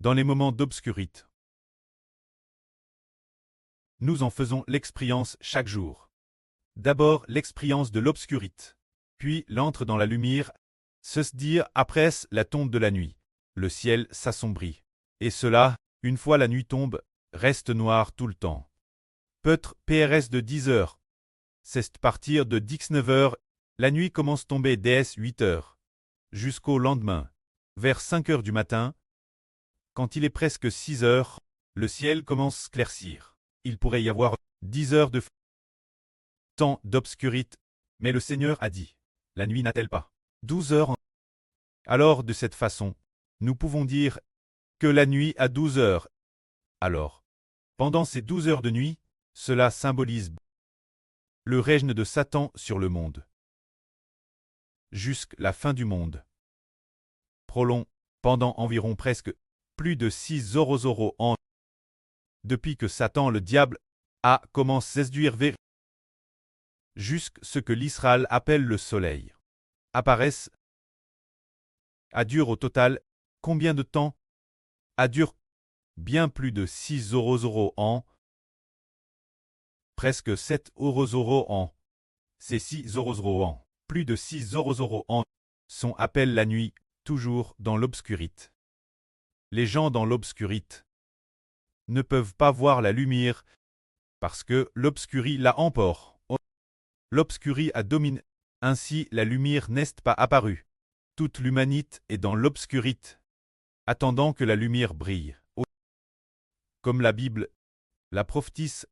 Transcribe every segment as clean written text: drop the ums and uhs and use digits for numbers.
dans les moments d'obscurité. Nous en faisons l'expérience chaque jour. D'abord l'expérience de l'obscurité, puis l'entre dans la lumière, se dire après la tombe de la nuit. Le ciel s'assombrit. Et cela, une fois la nuit tombe, reste noir tout le temps. Peut-être PRS de 10 heures. C'est partir de 19 heures, la nuit commence tomber dès 8 heures. Jusqu'au lendemain, vers 5 heures du matin, quand il est presque 6 heures, le ciel commence à s'éclaircir. Il pourrait y avoir 10 heures de temps d'obscurité, mais le Seigneur a dit, la nuit n'a-t-elle pas 12 heures? Alors de cette façon, nous pouvons dire que la nuit a 12 heures. Alors, pendant ces 12 heures de nuit, cela symbolise le règne de Satan sur le monde. Jusqu'à la fin du monde. Prolong, pendant environ presque plus de 600 ans. Depuis que Satan le diable a commencé à séduire vers jusqu'à ce que l'Israël appelle le soleil. Apparaissent. A dure au total, combien de temps? A dure bien plus de 600 ans. Presque 700 ans. Ces 600 ans, plus de 600 ans, sont appellent la nuit, toujours dans l'obscurité. Les gens dans l'obscurité ne peuvent pas voir la lumière, parce que l'obscurie la emporte. L'obscurie a dominé, ainsi la lumière n'est pas apparue. Toute l'humanité est dans l'obscurité, attendant que la lumière brille. Comme la Bible, la prophétisse,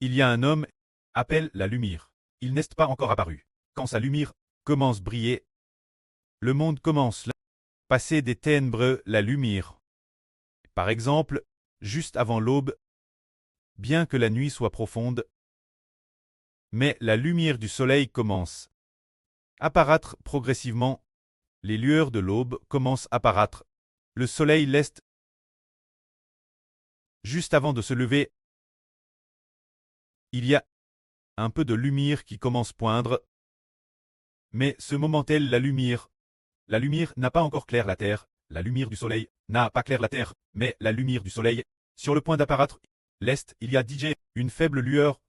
il y a un homme, appelle la lumière. Il n'est pas encore apparu. Quand sa lumière commence à briller, le monde commence à passer des ténèbres la lumière. Par exemple, juste avant l'aube, bien que la nuit soit profonde, mais la lumière du soleil commence à apparaître progressivement. Les lueurs de l'aube commencent à apparaître. Le soleil l'est juste avant de se lever. Il y a un peu de lumière qui commence à poindre. Mais ce moment-là, la lumière n'a pas encore clair la terre. La lumière du soleil n'a pas clair la terre, mais la lumière du soleil, sur le point d'apparaître, l'est, il y a DJ, une faible lueur,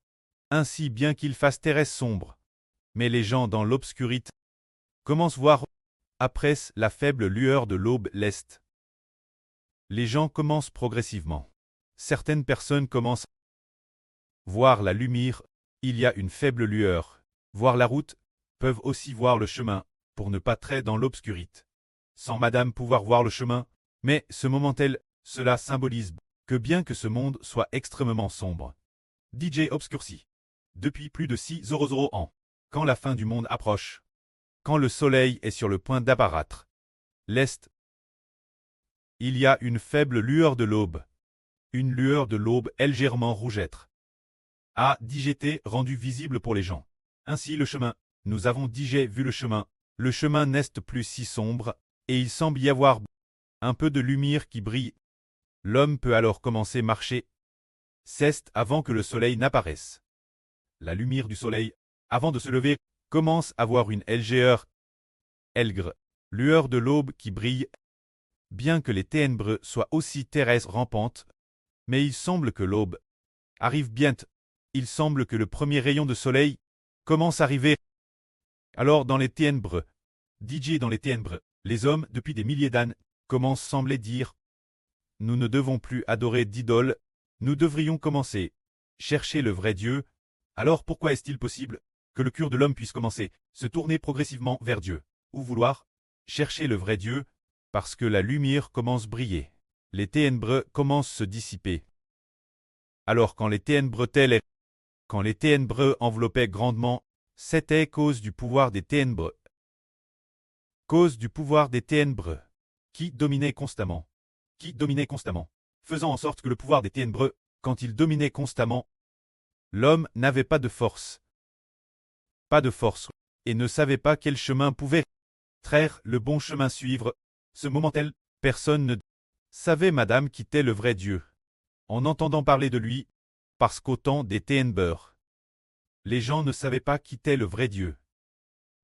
ainsi bien qu'il fasse terrestre sombre. Mais les gens dans l'obscurité commencent à voir, après la faible lueur de l'aube l'est. Les gens commencent progressivement. Certaines personnes commencent à voir la lumière, il y a une faible lueur. Voir la route, peuvent aussi voir le chemin, pour ne pas traiter dans l'obscurité. Sans madame pouvoir voir le chemin, mais ce moment-là, cela symbolise que bien que ce monde soit extrêmement sombre. DJ obscurci. Depuis plus de 600 ans. Quand la fin du monde approche. Quand le soleil est sur le point d'apparaître. L'est. Il y a une faible lueur de l'aube. Une lueur de l'aube légèrement rougeâtre. A DGT rendu visible pour les gens. Ainsi le chemin. Nous avons DJ vu le chemin. Le chemin n'est plus si sombre, et il semble y avoir un peu de lumière qui brille. L'homme peut alors commencer à marcher. C'est avant que le soleil n'apparaisse. La lumière du soleil, avant de se lever, commence à avoir une légère lueur de l'aube qui brille. Bien que les ténèbres soient aussi terrestres rampantes, mais il semble que l'aube arrive bientôt. Il semble que le premier rayon de soleil commence à arriver. Alors dans les ténèbres, DJ dans les ténèbres, les hommes, depuis des milliers d'années, commencent à sembler dire « Nous ne devons plus adorer d'idoles, nous devrions commencer chercher le vrai Dieu. » Alors pourquoi est-il possible que le cœur de l'homme puisse commencer se tourner progressivement vers Dieu, ou vouloir chercher le vrai Dieu, parce que la lumière commence à briller. Les ténèbres commencent à se dissiper. Alors quand les ténèbres enveloppaient grandement, c'était cause du pouvoir des ténèbres. Cause du pouvoir des ténèbres, qui dominait constamment. Faisant en sorte que le pouvoir des ténèbres, quand il dominait constamment, l'homme n'avait pas de force. Et ne savait pas quel chemin pouvait traire le bon chemin suivre. Ce moment-là, personne ne savait madame qu'était le vrai Dieu. En entendant parler de lui, parce qu'au temps des ténèbres, les gens ne savaient pas qu'était le vrai Dieu.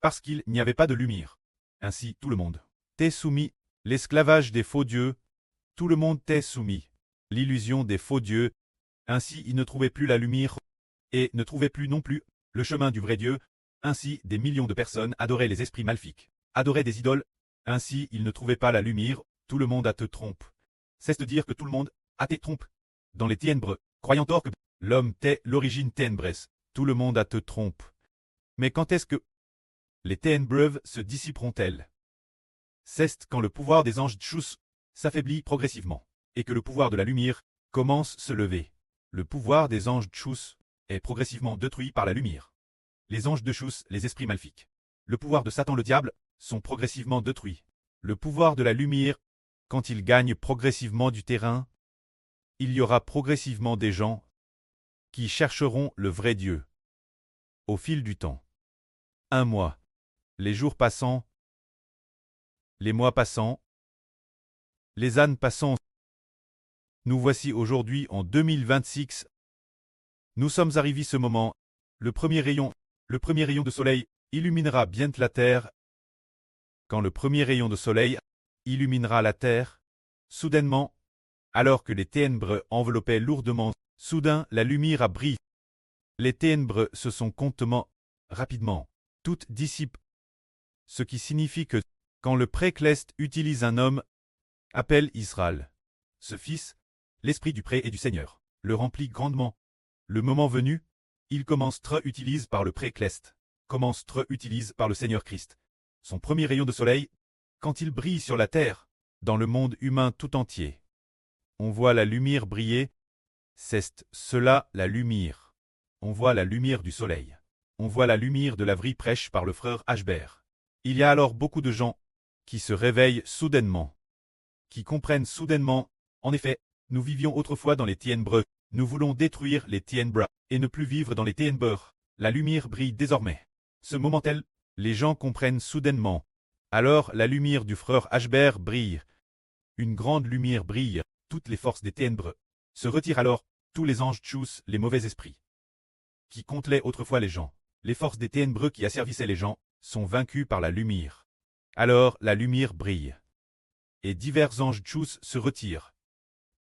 Parce qu'il n'y avait pas de lumière. Ainsi tout le monde était soumis, l'esclavage des faux dieux, Tout le monde t'est soumis. L'illusion des faux dieux. Ainsi ils ne trouvaient plus la lumière et ne trouvaient plus non plus le chemin du vrai Dieu. Ainsi des millions de personnes adoraient les esprits maléfiques, adoraient des idoles. Ainsi ils ne trouvaient pas la lumière. Tout le monde a te trompe. Cesse de dire que tout le monde a te trompe. Dans les ténèbres, croyant tort que l'homme t'est l'origine ténébreuse. Tout le monde a te trompe. Mais quand est-ce que les ténèbres se dissiperont-elles? C'est quand le pouvoir des anges Tchous s'affaiblit progressivement, et que le pouvoir de la lumière commence à se lever. Le pouvoir des anges Tchous est progressivement détruit par la lumière. Les anges de Tchous, les esprits maléfiques. Le pouvoir de Satan le diable sont progressivement détruits. Le pouvoir de la lumière, quand il gagne progressivement du terrain, il y aura progressivement des gens qui chercheront le vrai Dieu. Au fil du temps. Un mois. Les jours passant. Les mois passant. Les ânes passant. Nous voici aujourd'hui en 2026. Nous sommes arrivés ce moment. Le premier rayon de soleil illuminera bien la terre. Quand le premier rayon de soleil illuminera la terre, soudainement, alors que les ténèbres enveloppaient lourdement, soudain la lumière a brillé. Les ténèbres se sont rapidement, toutes dissipent. Ce qui signifie que, quand le précleste utilise un homme, appelle Israël. Ce fils, l'esprit du pré et du Seigneur, le remplit grandement. Le moment venu, il commence utilise par le précleste, utilise par le Seigneur Christ. Son premier rayon de soleil, quand il brille sur la terre, dans le monde humain tout entier. On voit la lumière briller, c'est cela la lumière. On voit la lumière du soleil. On voit la lumière de la vraie prêche par le frère Ashbert. Il y a alors beaucoup de gens qui se réveillent soudainement, qui comprennent soudainement. En effet, nous vivions autrefois dans les ténèbres, nous voulons détruire les ténèbres et ne plus vivre dans les ténèbres. La lumière brille désormais. Ce moment-là, les gens comprennent soudainement. Alors la lumière du frère Ashbert brille. Une grande lumière brille, toutes les forces des ténèbres se retirent alors, tous les anges Tchous, les mauvais esprits, qui contrôlaient autrefois les gens, les forces des ténèbres qui asservissaient les gens, sont vaincus par la lumière. Alors la lumière brille. Et divers anges Tchous se retirent.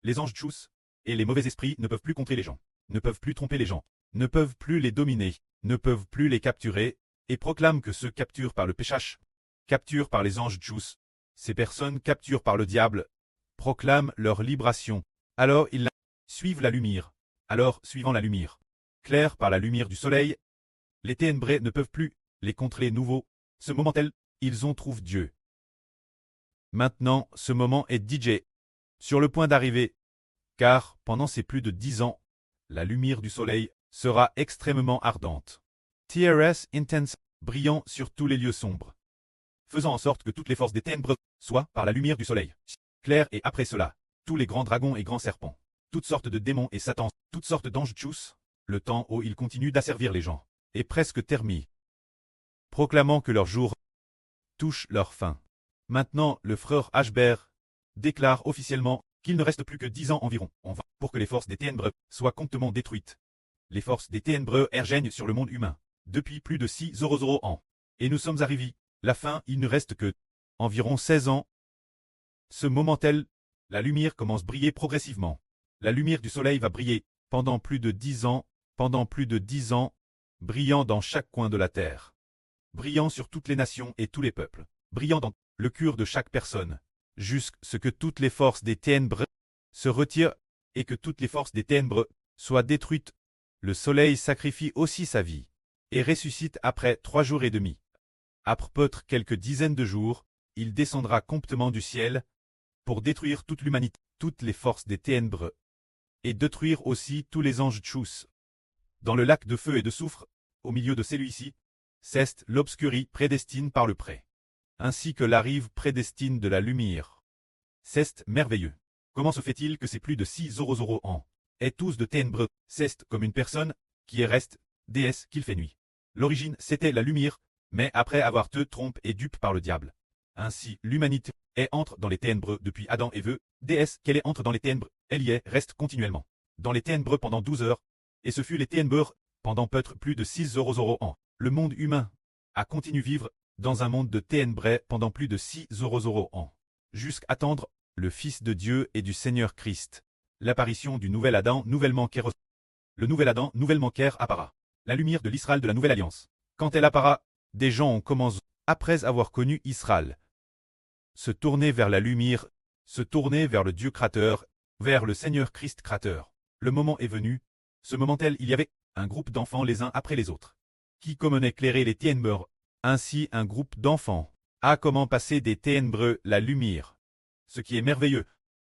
Les anges Tchous et les mauvais esprits ne peuvent plus contrer les gens, ne peuvent plus tromper les gens, ne peuvent plus les dominer, ne peuvent plus les capturer, et proclament que ceux capturés par le péchage, capturés par les anges Tchous, ces personnes capturées par le diable, proclament leur libération. Alors ils suivent la lumière. Alors, suivant la lumière, claire par la lumière du soleil, les ténèbres ne peuvent plus les contrer nouveau. Ce moment-là, ils ont trouvé Dieu. Maintenant, ce moment est DJ, sur le point d'arriver, car pendant ces plus de 10 ans, la lumière du soleil sera extrêmement ardente. TRS intense, brillant sur tous les lieux sombres, faisant en sorte que toutes les forces des ténèbres soient par la lumière du soleil clair, et après cela, tous les grands dragons et grands serpents, toutes sortes de démons et satans, toutes sortes d'anges Tchous, le temps où ils continuent d'asservir les gens, est presque terminé, proclamant que leur jour touche leur fin. Maintenant, le frère Ashbert déclare officiellement qu'il ne reste plus que 10 ans environ pour que les forces des ténèbres soient complètement détruites. Les forces des ténèbres règnent sur le monde humain depuis plus de 600 ans. Et nous sommes arrivés. La fin, il ne reste que environ 16 ans. Ce moment-là, la lumière commence à briller progressivement. La lumière du soleil va briller pendant plus de 10 ans, brillant dans chaque coin de la terre, brillant sur toutes les nations et tous les peuples, brillant dans le cœur de chaque personne, jusqu'à ce que toutes les forces des ténèbres se retirent et que toutes les forces des ténèbres soient détruites. Le soleil sacrifie aussi sa vie et ressuscite après 3 jours et demi. Après peut-être quelques dizaines de jours, il descendra complètement du ciel pour détruire toute l'humanité, toutes les forces des ténèbres, et détruire aussi tous les anges Tchous. Dans le lac de feu et de soufre, au milieu de celui-ci, c'est l'obscurie prédestine par le pré, ainsi que la rive prédestine de la lumière. C'est merveilleux. Comment se fait-il que c'est plus de 600 ans, et tous de ténèbres, c'est comme une personne qui est reste, déesse qu'il fait nuit. L'origine c'était la lumière, mais après avoir te trompe et dupe par le diable. Ainsi, l'humanité entre dans les ténèbres depuis Adam et Ève, déesse qu'elle entre dans les ténèbres, elle y reste continuellement. Dans les ténèbres pendant 12 heures, et ce fut les ténèbres pendant peut-être plus de 600 ans. Le monde humain a continué vivre dans un monde de ténèbres pendant plus de 600 ans, jusqu'à attendre le Fils de Dieu et du Seigneur Christ. L'apparition du nouvel Adam nouvellement Kéros. Le nouvel Adam nouvellement Kér appara. La lumière de l'Israël de la Nouvelle Alliance. Quand elle appara, des gens ont commencé, après avoir connu Israël, se tourner vers la lumière, se tourner vers le Dieu créateur, vers le Seigneur Christ créateur. Le moment est venu, ce moment tel il y avait un groupe d'enfants les uns après les autres, qui comme éclairer les ténèbres. Ainsi un groupe d'enfants a comment passer des ténèbres la lumière. Ce qui est merveilleux,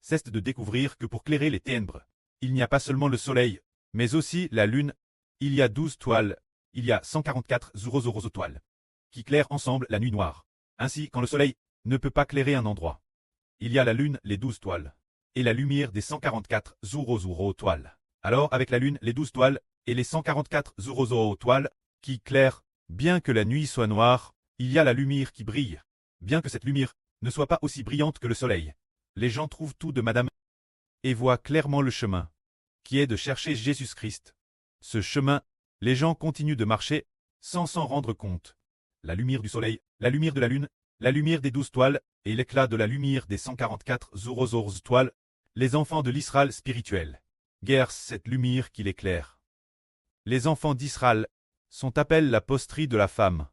c'est de découvrir que pour clairer les ténèbres, il n'y a pas seulement le soleil, mais aussi la lune. Il y a 12 toiles, il y a 144 toiles, qui clairent ensemble la nuit noire. Ainsi, quand le soleil ne peut pas clairer un endroit, il y a la lune, les 12 toiles, et la lumière des 144 toiles. Alors avec la lune, les 12 toiles, et les 144 toiles, qui clairent, bien que la nuit soit noire, il y a la lumière qui brille. Bien que cette lumière ne soit pas aussi brillante que le soleil, les gens trouvent tout de Madame et voient clairement le chemin, qui est de chercher Jésus-Christ. Ce chemin, les gens continuent de marcher, sans s'en rendre compte. La lumière du soleil, la lumière de la lune, la lumière des 12 toiles, et l'éclat de la lumière des 144 toiles, les enfants de l'Israël spirituel. Guère cette lumière qui l'éclaire. Les enfants d'Israël sont appelés la posterie de la femme.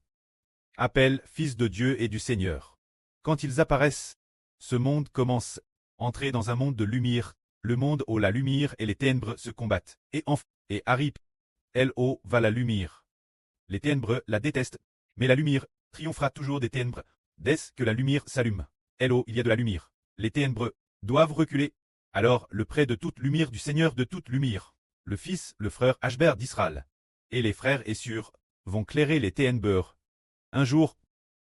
Appellent fils de Dieu et du Seigneur. Quand ils apparaissent, ce monde commence à entrer dans un monde de lumière, le monde où la lumière et les ténèbres se combattent. Et arrive, elle où va la lumière. Les ténèbres la détestent, mais la lumière triomphera toujours des ténèbres. Dès que la lumière s'allume, elle où il y a de la lumière, les ténèbres doivent reculer. Alors le près de toute lumière du Seigneur de toute lumière, le fils, le frère Ashber d'Israël, et les frères et sœurs, vont clairer les ténèbres. Un jour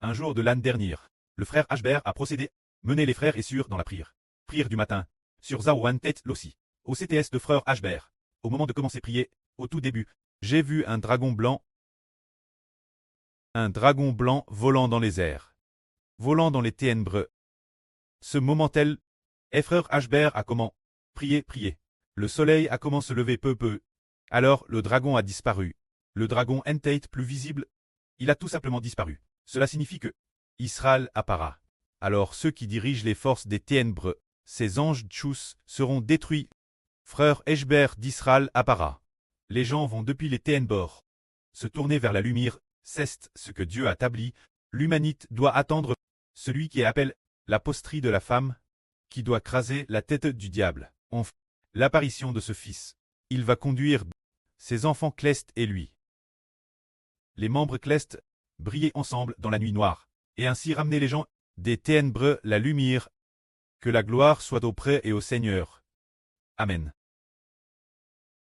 de l'année dernière, le frère Ashber a procédé, mener les frères et sœurs dans la prière. Prière du matin, sur Zawan Tet Lossi, au CTS de frère Ashber. Au moment de commencer à prier, au tout début, j'ai vu un dragon blanc volant dans les airs, volant dans les ténèbres. Ce moment tel, et frère Ashber a comment prier. Le soleil a commencé à se lever peu. Alors le dragon a disparu. Le dragon Entait plus visible, il a tout simplement disparu. Cela signifie que Israël appara. Alors ceux qui dirigent les forces des ténèbres, ces anges tchous, seront détruits. Frère Ashber d'Israël appara. Les gens vont depuis les ténèbres se tourner vers la lumière. C'est ce que Dieu a établi. L'humanité doit attendre celui qui appelle la posterie de la femme, qui doit craser la tête du diable. Enfin, l'apparition de ce fils. Il va conduire ses enfants Clest et lui. Les membres Clest briller ensemble dans la nuit noire, et ainsi ramener les gens des ténèbres la lumière. Que la gloire soit auprès et au Seigneur. Amen.